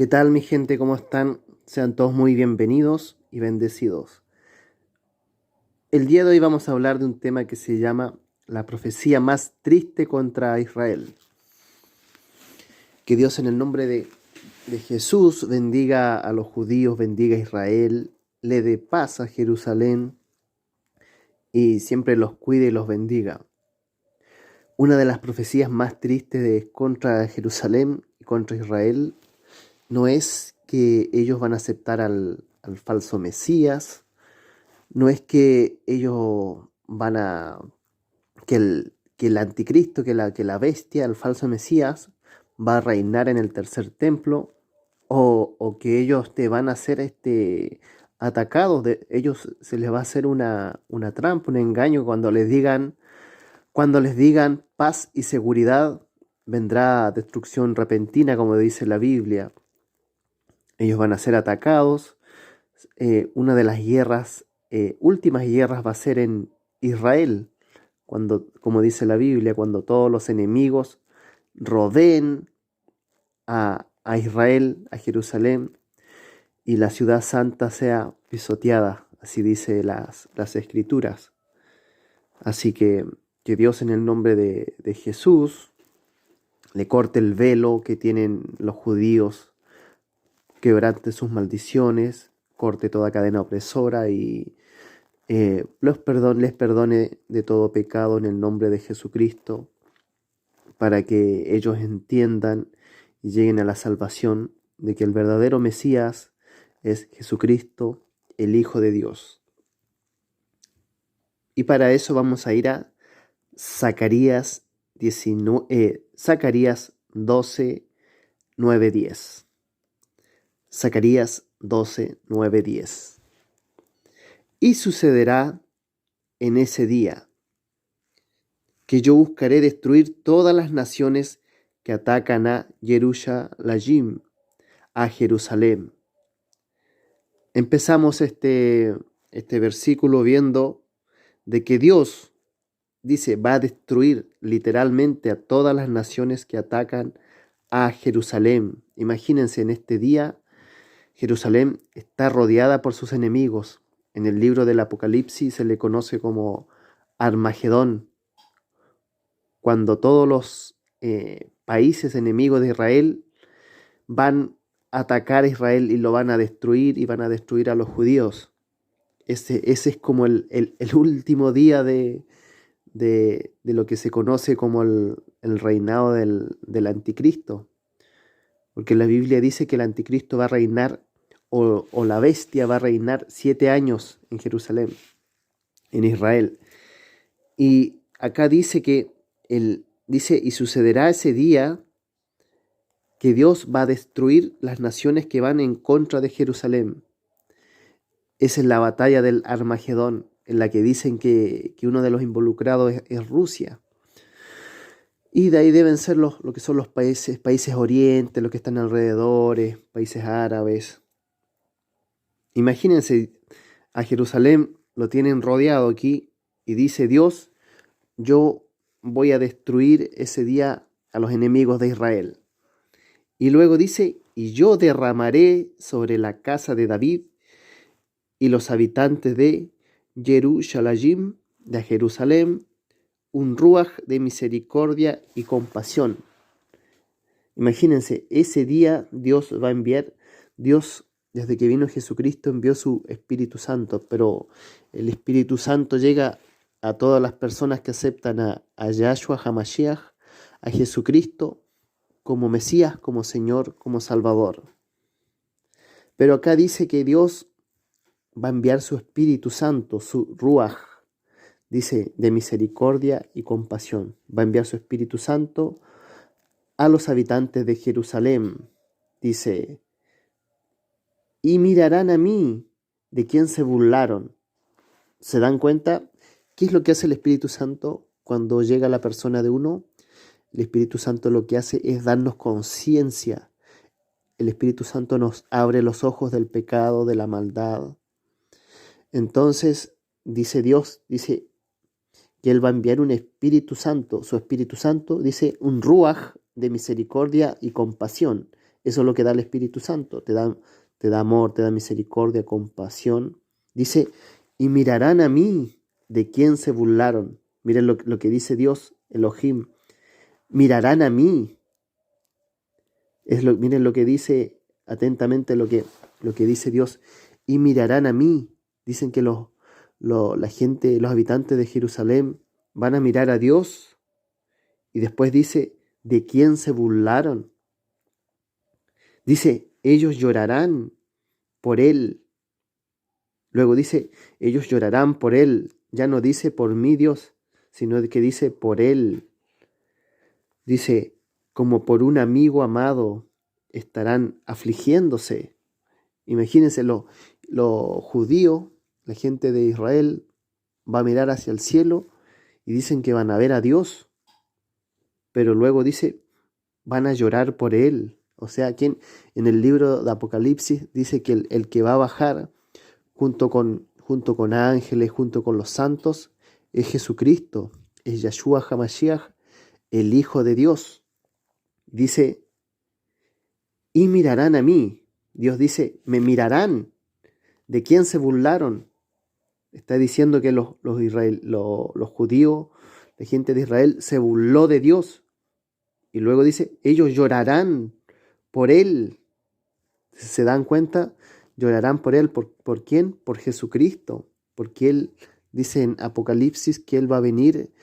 ¿Qué tal, mi gente? ¿Cómo están? Sean todos muy bienvenidos y bendecidos. El día de hoy vamos a hablar de un tema que se llama la profecía más triste contra Israel. Que Dios, en el nombre de Jesús, bendiga a los judíos, bendiga a Israel, le dé paz a Jerusalén y siempre los cuide y los bendiga. Una de las profecías más tristes contra Jerusalén y contra Israel no es que ellos van a aceptar al falso Mesías. No es que ellos van a, que el anticristo, que la bestia, el falso Mesías, va a reinar en el tercer templo, o que ellos te van a ser atacados, ellos se les va a hacer una trampa, un engaño cuando les digan paz y seguridad, vendrá destrucción repentina, como dice la Biblia. Ellos van a ser atacados. Una de las últimas guerras va a ser en Israel, cuando, como dice la Biblia, cuando todos los enemigos rodeen a Israel, a Jerusalén, y la ciudad santa sea pisoteada, así dice las escrituras. Así que Dios, en el nombre de Jesús, le corte el velo que tienen los judíos, quebrante sus maldiciones, corte toda cadena opresora y les perdone de todo pecado en el nombre de Jesucristo, para que ellos entiendan y lleguen a la salvación de que el verdadero Mesías es Jesucristo, el Hijo de Dios. Y para eso vamos a ir a Zacarías 12, 9, 10. Zacarías 12, 9, 10. Y sucederá en ese día que yo buscaré destruir todas las naciones que atacan a Jerusalén, a Jerusalén. Empezamos este versículo viendo de que Dios dice va a destruir literalmente a todas las naciones que atacan a Jerusalén. Imagínense, en este día Jerusalén está rodeada por sus enemigos. En el libro del Apocalipsis se le conoce como Armagedón, cuando todos los países enemigos de Israel van a atacar a Israel y lo van a destruir, y van a destruir a los judíos. Ese es como el último día de lo que se conoce como el reinado del anticristo. Porque la Biblia dice que el anticristo va a reinar, o la bestia va a reinar 7 años en Jerusalén, en Israel. Y acá dice y sucederá ese día que Dios va a destruir las naciones que van en contra de Jerusalén. Esa es la batalla del Armagedón, en la que dicen que uno de los involucrados es Rusia. Y de ahí deben ser lo que son los países orientes, los que están alrededor, países árabes. Imagínense, a Jerusalén lo tienen rodeado aquí, y dice Dios: yo voy a destruir ese día a los enemigos de Israel. Y luego dice: y yo derramaré sobre la casa de David y los habitantes de Jerusalén, de Jerusalén, un ruaj de misericordia y compasión. Imagínense, ese día Dios va a enviar, Dios, desde que vino Jesucristo, envió su Espíritu Santo, pero el Espíritu Santo llega a todas las personas que aceptan a Yahshua HaMashiach, a Jesucristo, como Mesías, como Señor, como Salvador. Pero acá dice que Dios va a enviar su Espíritu Santo, su Ruaj, dice, de misericordia y compasión. Va a enviar su Espíritu Santo a los habitantes de Jerusalén. Dice: y mirarán a mí, de quien se burlaron. ¿Se dan cuenta? ¿Qué es lo que hace el Espíritu Santo cuando llega a la persona de uno? El Espíritu Santo lo que hace es darnos conciencia. El Espíritu Santo nos abre los ojos del pecado, de la maldad. Entonces, dice Dios, dice que Él va a enviar un Espíritu Santo. Su Espíritu Santo, dice, un ruaj de misericordia y compasión. Eso es lo que da el Espíritu Santo. Te da amor, te da misericordia, compasión. Dice, y mirarán a mí de quien se burlaron. Miren lo que dice Dios, Elohim. Mirarán a mí. Miren lo que dice atentamente lo que dice Dios. Y mirarán a mí. Dicen que la gente, los habitantes de Jerusalén van a mirar a Dios. Y después dice, ¿de quién se burlaron? Dice, ellos llorarán por él. Luego dice, ellos llorarán por él. Ya no dice por mí Dios, sino que dice por él. Dice, como por un amigo amado estarán afligiéndose. Imagínense, los judíos, la gente de Israel, va a mirar hacia el cielo y dicen que van a ver a Dios. Pero luego dice, van a llorar por él. O sea, en el libro de Apocalipsis dice que el que va a bajar junto con ángeles, junto con los santos, es Jesucristo, es Yahshua HaMashiach, el Hijo de Dios. Dice, y mirarán a mí. Dios dice, me mirarán. ¿De quién se burlaron? Está diciendo que los judíos, la gente de Israel, se burló de Dios. Y luego dice, ellos llorarán por él. ¿Se dan cuenta? Llorarán por él. ¿Por quién? Por Jesucristo. Porque él dice en Apocalipsis que él va a venir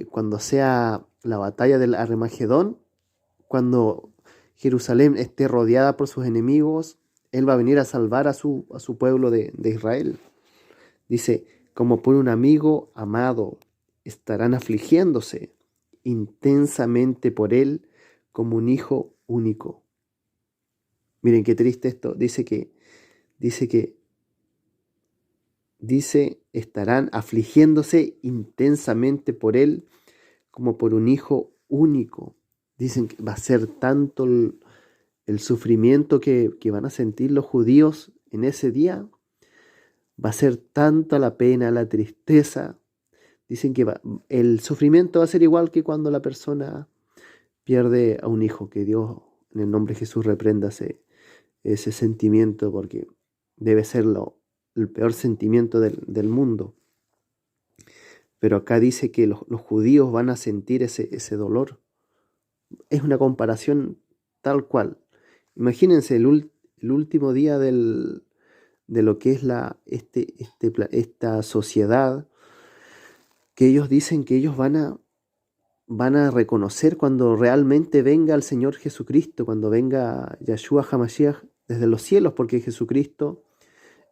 cuando sea la batalla del Armagedón, cuando Jerusalén esté rodeada por sus enemigos, él va a venir a salvar a su pueblo de Israel. Dice, como por un amigo amado, estarán afligiéndose intensamente por él como un hijo único. Miren qué triste esto. Dice, estarán afligiéndose intensamente por él como por un hijo único. Dicen que va a ser tanto el sufrimiento que van a sentir los judíos en ese día. Va a ser tanta la pena, la tristeza. Dicen que el sufrimiento va a ser igual que cuando la persona pierde a un hijo. Que Dios, en el nombre de Jesús, reprenda ese sentimiento, porque debe ser el peor sentimiento del mundo. Pero acá dice que los judíos van a sentir ese dolor. Es una comparación tal cual. Imagínense el último día de lo que es esta sociedad, que ellos dicen que ellos van a reconocer cuando realmente venga el Señor Jesucristo, cuando venga Yahshua HaMashiach desde los cielos, porque Jesucristo,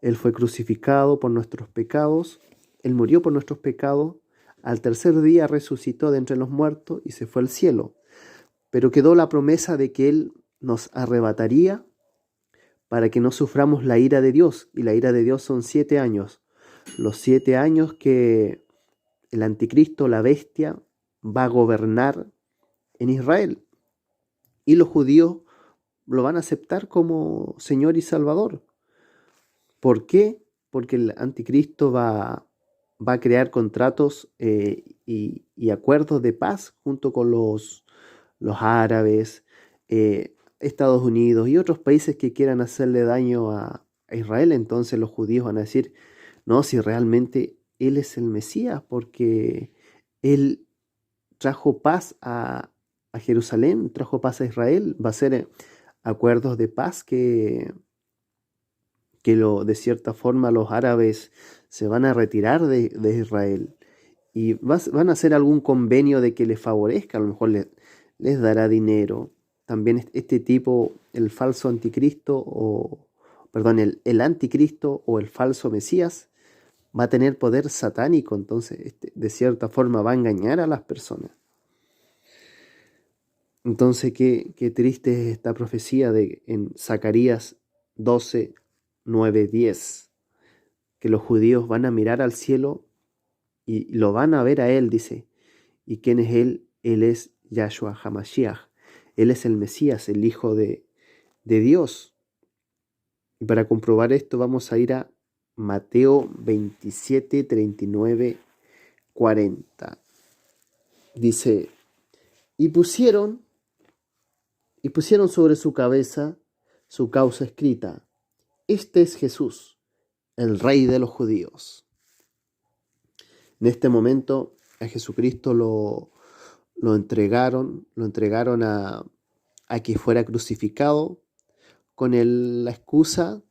Él fue crucificado por nuestros pecados, Él murió por nuestros pecados, al tercer día resucitó de entre los muertos y se fue al cielo. Pero quedó la promesa de que Él nos arrebataría para que no suframos la ira de Dios, y la ira de Dios son 7 años, los 7 años que el anticristo, la bestia, va a gobernar en Israel. Y los judíos lo van a aceptar como Señor y Salvador. ¿Por qué? Porque el anticristo va a crear contratos y acuerdos de paz junto con los árabes, Estados Unidos y otros países que quieran hacerle daño a Israel. Entonces los judíos van a decir, no, si realmente Él es el Mesías, porque Él trajo paz a Jerusalén, trajo paz a Israel, va a ser acuerdos de paz de cierta forma los árabes se van a retirar de Israel y van a hacer algún convenio de que les favorezca, a lo mejor les dará dinero. También este tipo, el falso anticristo, el anticristo o el falso Mesías, va a tener poder satánico, entonces de cierta forma va a engañar a las personas. Entonces, qué triste es esta profecía en Zacarías 12, 9, 10, que los judíos van a mirar al cielo y lo van a ver a Él, dice. ¿Y quién es Él? Él es Yahshua HaMashiach. Él es el Mesías, el Hijo de Dios. Y para comprobar esto vamos a ir a Mateo 27, 39, 40. Dice, y pusieron y pusieron sobre su cabeza su causa escrita: Este es Jesús, el Rey de los judíos. En este momento a Jesucristo lo entregaron a que fuera crucificado con la excusa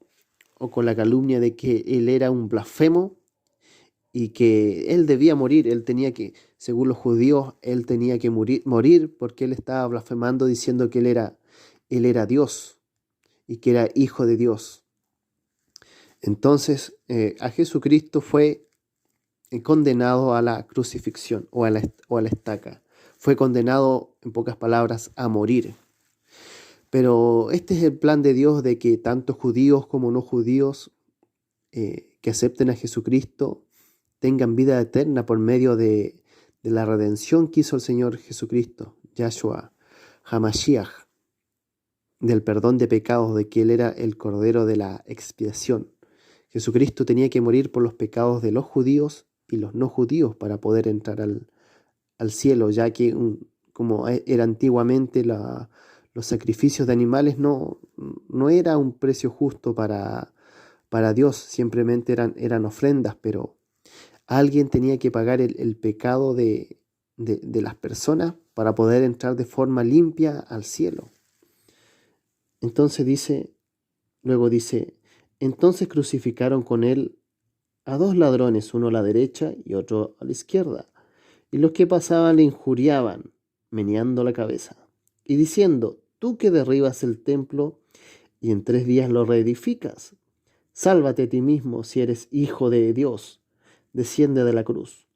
o con la calumnia de que él era un blasfemo y que él debía morir. Él tenía que, según los judíos, él tenía que morir porque él estaba blasfemando diciendo que él era Dios y que era hijo de Dios. Entonces a Jesucristo fue condenado a la crucifixión o a la estaca. Fue condenado, en pocas palabras, a morir. Pero este es el plan de Dios, de que tanto judíos como no judíos que acepten a Jesucristo tengan vida eterna por medio de la redención que hizo el Señor Jesucristo, Yahshua HaMashiach, del perdón de pecados, de que Él era el Cordero de la expiación. Jesucristo tenía que morir por los pecados de los judíos y los no judíos para poder entrar al cielo, ya que como era antiguamente los sacrificios de animales no era un precio justo para Dios, simplemente eran ofrendas, pero alguien tenía que pagar el pecado de las personas para poder entrar de forma limpia al cielo. Entonces luego dice, entonces crucificaron con él a 2 ladrones, uno a la derecha y otro a la izquierda. Y los que pasaban le injuriaban, meneando la cabeza, y diciendo, tú que derribas el templo y en 3 días lo reedificas, sálvate a ti mismo si eres hijo de Dios, desciende de la cruz.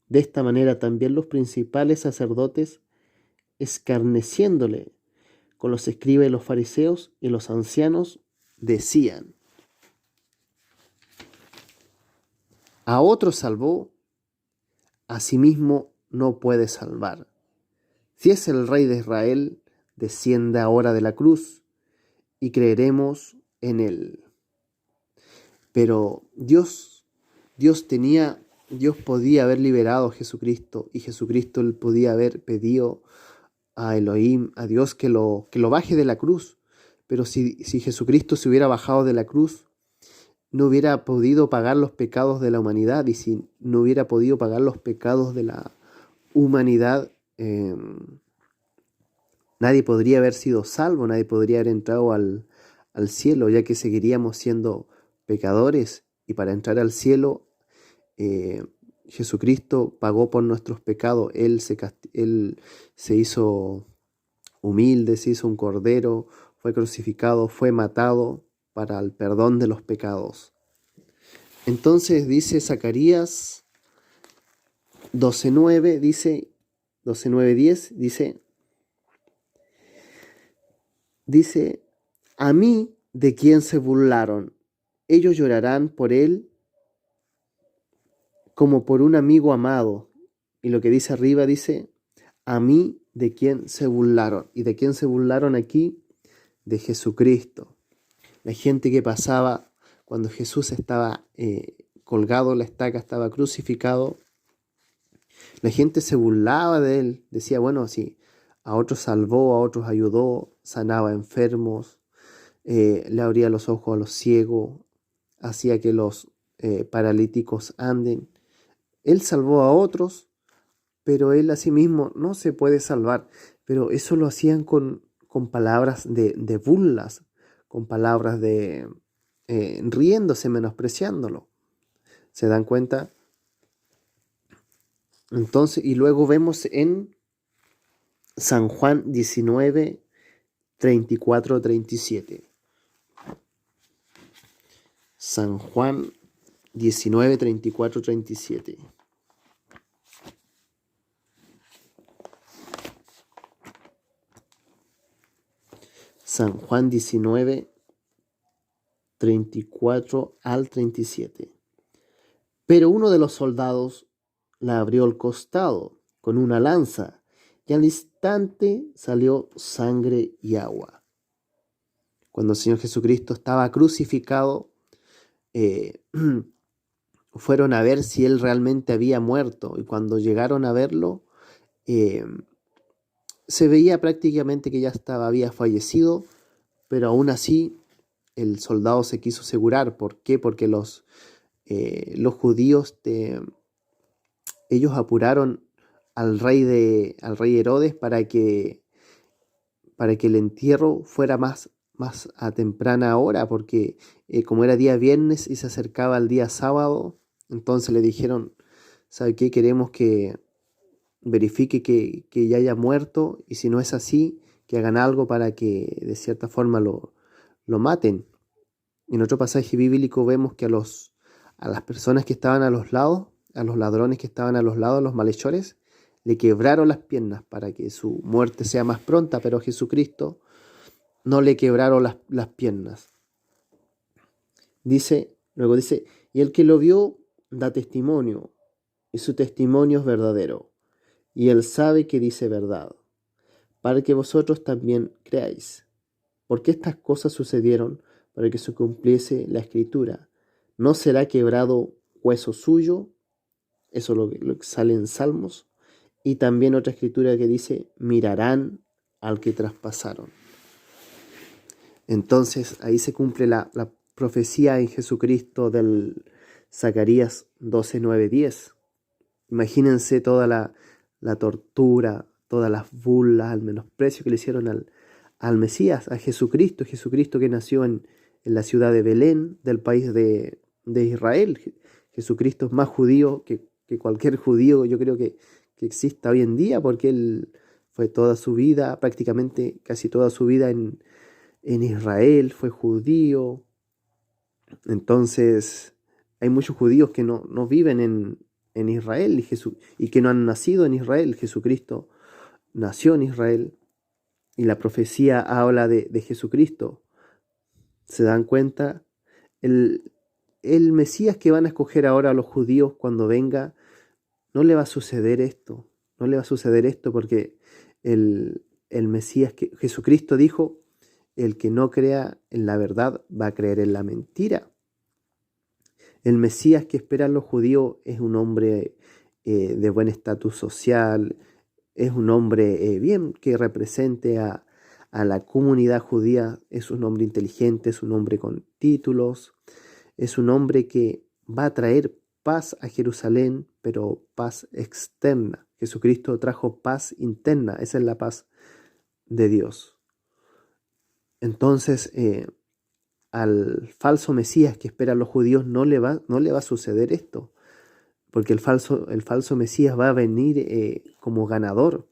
De esta manera también los principales sacerdotes, escarneciéndole con los escribas y los fariseos y los ancianos, decían, a otro salvó, a sí mismo no puede salvar. Si es el Rey de Israel, descienda ahora de la cruz y creeremos en él. Pero Dios podía haber liberado a Jesucristo, y Jesucristo le podía haber pedido a Elohim, a Dios, que lo baje de la cruz. Pero si Jesucristo se hubiera bajado de la cruz, no hubiera podido pagar los pecados de la humanidad, y si no hubiera podido pagar los pecados de la humanidad, nadie podría haber sido salvo, nadie podría haber entrado al cielo, ya que seguiríamos siendo pecadores, y para entrar al cielo Jesucristo pagó por nuestros pecados. Él se hizo humilde, se hizo un cordero, fue crucificado, fue matado para el perdón de los pecados. Entonces dice Zacarías 12:9, dice 12:9-10, dice, a mí de quien se burlaron, ellos llorarán por él como por un amigo amado. Y lo que dice arriba dice, a mí de quien se burlaron. ¿Y de quién se burlaron aquí? De Jesucristo. La gente que pasaba cuando Jesús estaba colgado en la estaca, estaba crucificado, la gente se burlaba de él. Decía, bueno, sí, a otros salvó, a otros ayudó, sanaba enfermos, le abría los ojos a los ciegos, hacía que los paralíticos anden. Él salvó a otros, pero él a sí mismo no se puede salvar. Pero eso lo hacían con palabras de burlas, con palabras de riéndose, menospreciándolo. ¿Se dan cuenta? Entonces, y luego vemos en San Juan 19, 34, 37. San Juan 19, 34, 37. San Juan 19, 34 al 37. Pero uno de los soldados la abrió al costado con una lanza, y al instante salió sangre y agua. Cuando el Señor Jesucristo estaba crucificado, fueron a ver si él realmente había muerto, y cuando llegaron a verlo, se veía prácticamente que ya había fallecido, pero aún así el soldado se quiso asegurar. ¿Por qué? Porque los judíos ellos apuraron al rey Herodes para que el entierro fuera más a temprana hora, porque como era día viernes y se acercaba el día sábado, entonces le dijeron, ¿sabe qué? Queremos que verifique que ya haya muerto, y si no es así, que hagan algo para que de cierta forma lo maten. En otro pasaje bíblico vemos que a las personas que estaban a los lados, a los ladrones que estaban a los lados, los malhechores, le quebraron las piernas para que su muerte sea más pronta, pero a Jesucristo no le quebraron las piernas. Luego dice, y el que lo vio da testimonio, y su testimonio es verdadero, y él sabe que dice verdad, para que vosotros también creáis. Porque estas cosas sucedieron para que se cumpliese la escritura. No será quebrado hueso suyo, eso es lo que sale en Salmos, y también otra escritura que dice, mirarán al que traspasaron. Entonces ahí se cumple la profecía en Jesucristo del Zacarías 12, 9, 10. Imagínense toda la tortura, todas las burlas, el menosprecio que le hicieron al Mesías, a Jesucristo, Jesucristo que nació en la ciudad de Belén, del país de Israel. Jesucristo es más judío que cualquier judío, yo creo que exista hoy en día, porque él fue toda su vida, prácticamente casi toda su vida en Israel, fue judío. Entonces, hay muchos judíos que no viven en Israel y que no han nacido en Israel. Jesucristo nació en Israel y la profecía habla de Jesucristo. ¿Se dan cuenta? El, el Mesías que van a escoger ahora a los judíos cuando venga, no le va a suceder esto. No le va a suceder esto porque el Mesías que Jesucristo dijo, el que no crea en la verdad va a creer en la mentira. El Mesías que esperan los judíos es un hombre de buen estatus social, es un hombre bien que represente a la comunidad judía, es un hombre inteligente, es un hombre con títulos, es un hombre que va a traer paz a Jerusalén, pero paz externa. Jesucristo trajo paz interna, esa es la paz de Dios. Entonces, al falso Mesías que esperan los judíos no le va a suceder esto, porque el falso Mesías va a venir como ganador.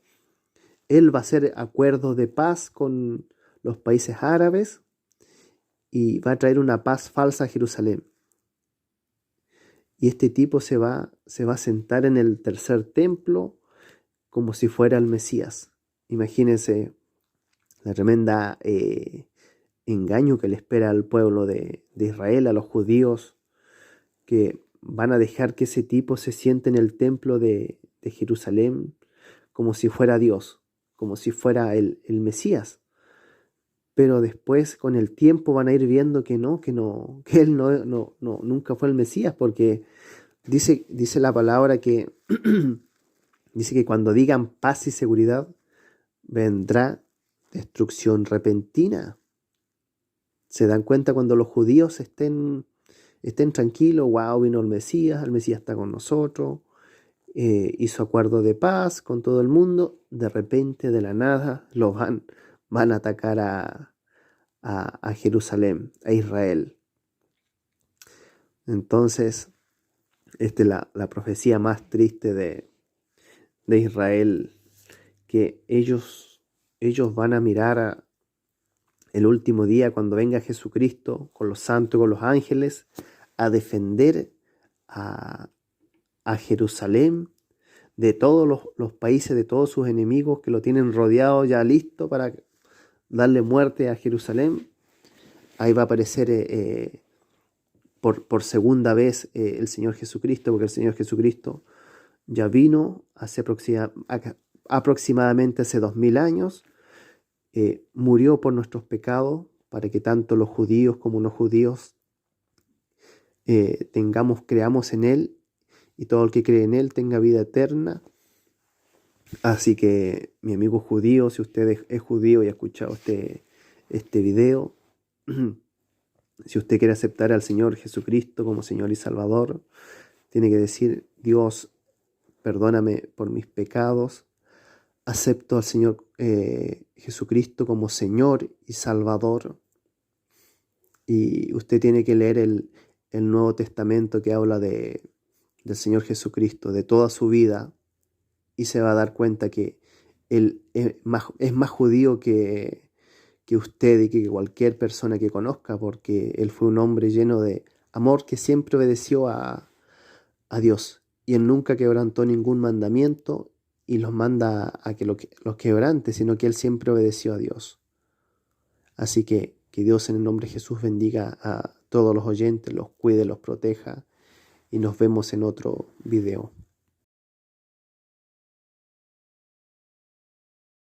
Él va a hacer acuerdos de paz con los países árabes y va a traer una paz falsa a Jerusalén. Y este tipo se va a sentar en el tercer templo como si fuera el Mesías. Imagínense la tremenda engaño que le espera al pueblo de Israel, a los judíos, que van a dejar que ese tipo se siente en el templo de Jerusalén como si fuera Dios, como si fuera el Mesías. Pero después, con el tiempo, van a ir viendo que que él nunca fue el Mesías, porque dice la palabra que dice que cuando digan paz y seguridad, vendrá destrucción repentina. Se dan cuenta cuando los judíos estén tranquilos, wow, vino el Mesías está con nosotros, hizo acuerdo de paz con todo el mundo, de repente, de la nada, van a atacar a Jerusalén, a Israel. Entonces, esta es la profecía más triste de Israel, que ellos van a mirar el último día cuando venga Jesucristo con los santos y con los ángeles a defender a, a Jerusalén de todos los países, de todos sus enemigos que lo tienen rodeado ya listo para darle muerte a Jerusalén. Ahí va a aparecer por segunda vez el Señor Jesucristo, porque el Señor Jesucristo ya vino aproximadamente hace 2000 años, murió por nuestros pecados para que tanto los judíos como no judíos creamos en Él, y todo el que cree en Él tenga vida eterna. Así que mi amigo judío, si usted es judío y ha escuchado este video, si usted quiere aceptar al Señor Jesucristo como Señor y Salvador, tiene que decir: Dios, perdóname por mis pecados, acepto al Señor Jesucristo como Señor y Salvador. Y usted tiene que leer el Nuevo Testamento que habla del Señor Jesucristo, de toda su vida, y se va a dar cuenta que Él es más judío que usted y que cualquier persona que conozca, porque Él fue un hombre lleno de amor que siempre obedeció a Dios. Y Él nunca quebrantó ningún mandamiento y los manda a que los quebrante, sino que Él siempre obedeció a Dios. Así que Dios en el nombre de Jesús bendiga a todos los oyentes, los cuide, los proteja, y nos vemos en otro video.